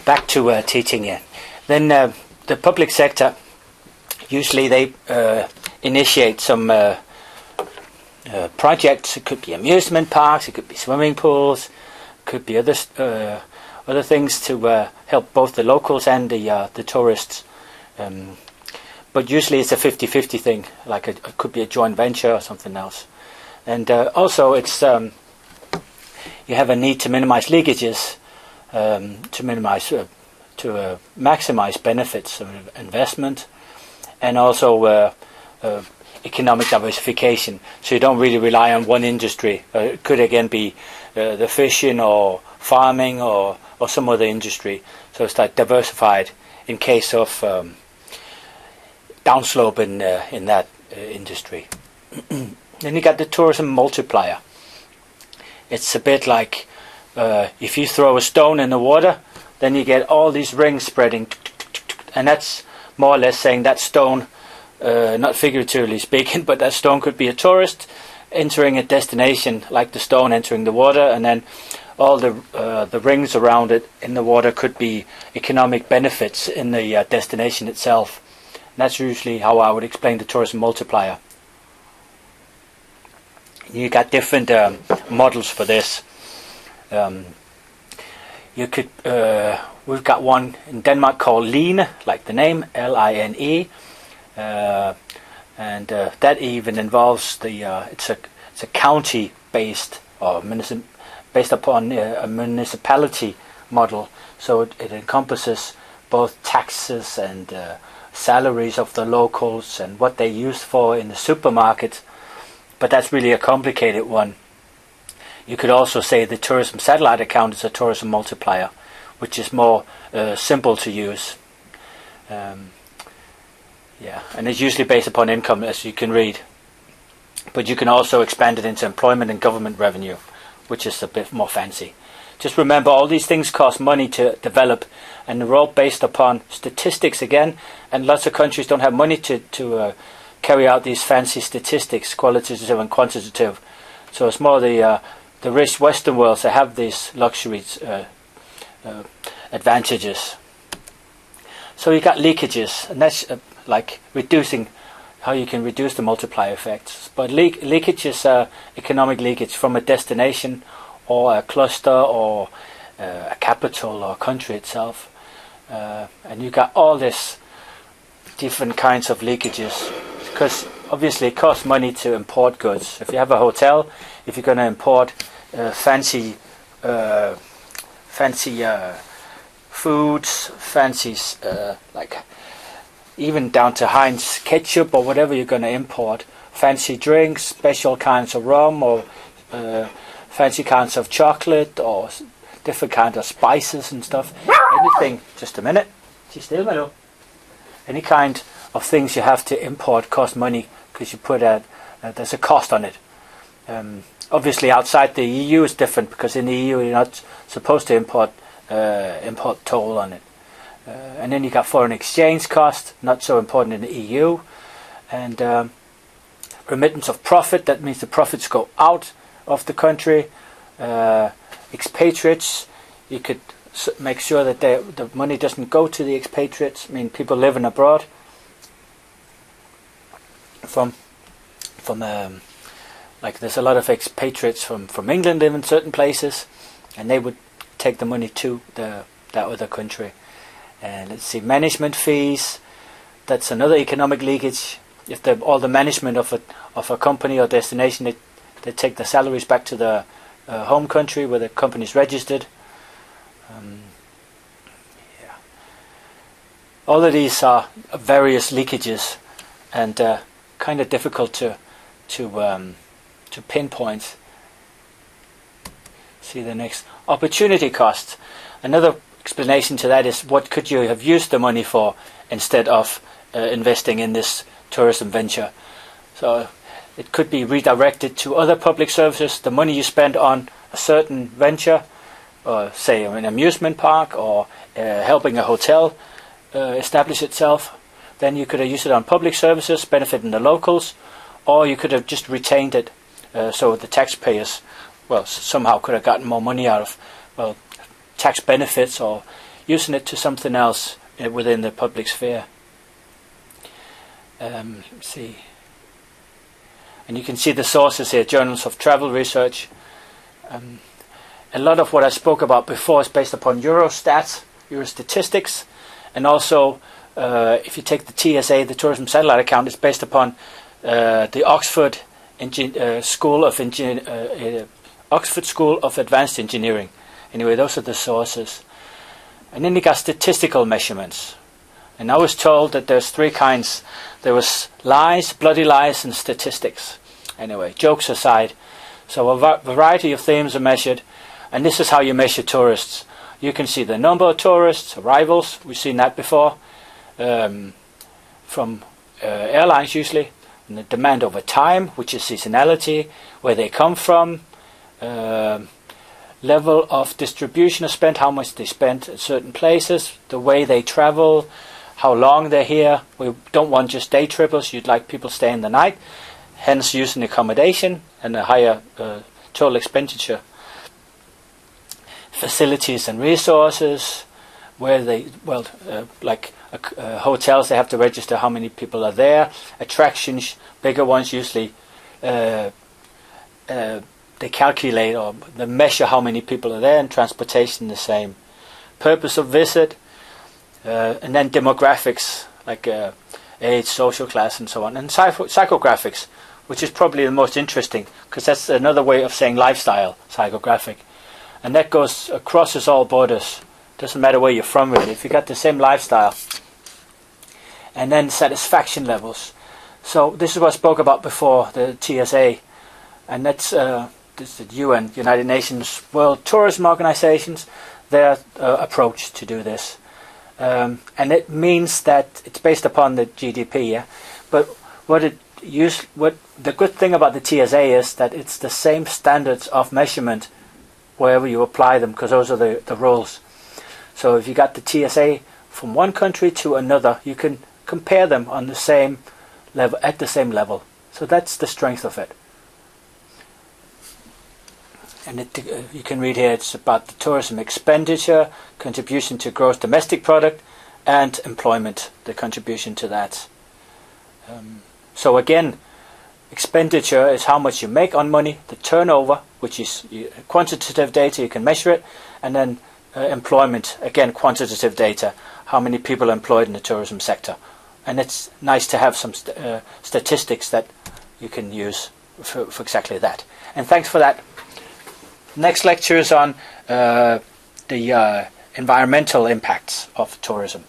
back to teaching you. Then the public sector, usually they initiate some projects. It could be amusement parks, it could be swimming pools, it could be other things to help both the locals and the tourists. But usually it's a 50-50 thing, like it could be a joint venture or something else. And also it's you have a need to minimize leakages, to maximize benefits of investment, and also economic diversification. So you don't really rely on one industry. It could again be the fishing or farming or some other industry. So it's like diversified in case of downslope in that industry. Then you got the tourism multiplier. It's a bit like if you throw a stone in the water, then you get all these rings spreading, and that's more or less saying that stone, not figuratively speaking, but that stone could be a tourist entering a destination, like the stone entering the water, and then all the rings around it in the water could be economic benefits in the destination itself. And that's usually how I would explain the tourism multiplier. You got different models for this. You could we've got one in Denmark called Line, like the name Line, and that even involves it's a county based or based upon a municipality model. So it encompasses both taxes and salaries of the locals and what they use for in the supermarket. But that's really a complicated one. You could also say the tourism satellite account is a tourism multiplier, which is more simple to use. And it's usually based upon income, as you can read. But you can also expand it into employment and government revenue, which is a bit more fancy. Just remember, all these things cost money to develop, and they're all based upon statistics again, and lots of countries don't have money to carry out these fancy statistics, qualitative and quantitative. So it's more the rich Western worlds that have these luxuries advantages. So you got leakages, and that's like reducing, how you can reduce the multiplier effects. But leakage is economic leakage from a destination or a cluster or a capital or country itself. And you got all this different kinds of leakages, because obviously it costs money to import goods. If you have a hotel, if you're going to import fancy foods, fancy like even down to Heinz ketchup or whatever you're going to import, fancy drinks, special kinds of rum, or fancy kinds of chocolate, or different kinds of spices and stuff. Anything, just a minute, she's still my love. Any kind of things you have to import cost money, because you put there's a cost on it. Obviously outside the EU is different, because in the EU you're not supposed to import toll on it. And then you got foreign exchange cost, not so important in the EU. And remittance of profit, that means the profits go out of the country. Expatriates, you could make sure that the money doesn't go to the expatriates. I mean, people living abroad from like there's a lot of expatriates from England live in certain places, and they would take the money to that other country. And let's see, management fees, that's another economic leakage. If all the management of a company or destination, they take the salaries back to the home country where the company is registered. All of these are various leakages, and kind of difficult to pinpoint. See the next, opportunity cost. Another explanation to that is, what could you have used the money for instead of investing in this tourism venture? So it could be redirected to other public services. The money you spend on a certain venture, say an amusement park, or helping a hotel establish itself, then you could have used it on public services, benefiting the locals, or you could have just retained it, so the taxpayers, somehow could have gotten more money out of, tax benefits, or using it to something else within the public sphere. Let's see. And you can see the sources here, journals of travel research. A lot of what I spoke about before is based upon Eurostat, Eurostatistics, and also if you take the TSA, the Tourism Satellite Account, it's based upon the Oxford Oxford School of Advanced Engineering. Anyway, those are the sources. And then you got statistical measurements. And I was told that there's three kinds. There was lies, bloody lies, and statistics. Anyway, jokes aside. So a variety of themes are measured. And this is how you measure tourists. You can see the number of tourists, arrivals. We've seen that before. From airlines usually. And the demand over time, which is seasonality, where they come from. Level of distribution of spend, how much they spend at certain places, the way they travel, how long they're here. We don't want just day trippers, you'd like people staying the night, hence using accommodation and a higher total expenditure. Facilities and resources, where they, hotels, they have to register how many people are there. Attractions, bigger ones usually, they calculate or they measure how many people are there, and transportation the same. Purpose of visit, and then demographics like age, social class, and so on. And psychographics, which is probably the most interesting, because that's another way of saying lifestyle, psychographic. And that crosses all borders. Doesn't matter where you're from really, if you got the same lifestyle. And then satisfaction levels. So this is what I spoke about before, the TSA. And that's this is the UN, United Nations World Tourism Organizations, their approach to do this. And it means that it's based upon the GDP, yeah. But the good thing about the TSA is that it's the same standards of measurement wherever you apply them, because those are the rules. So if you got the TSA from one country to another, you can compare them on the same level, at the same level. So that's the strength of it. And you can read here, it's about the tourism expenditure, contribution to gross domestic product, and employment, the contribution to that. So again, expenditure is how much you make on money, the turnover, which is quantitative data, you can measure it, and then employment, again quantitative data, how many people are employed in the tourism sector. And it's nice to have some statistics that you can use for exactly that. And thanks for that. Next lecture is on the environmental impacts of tourism.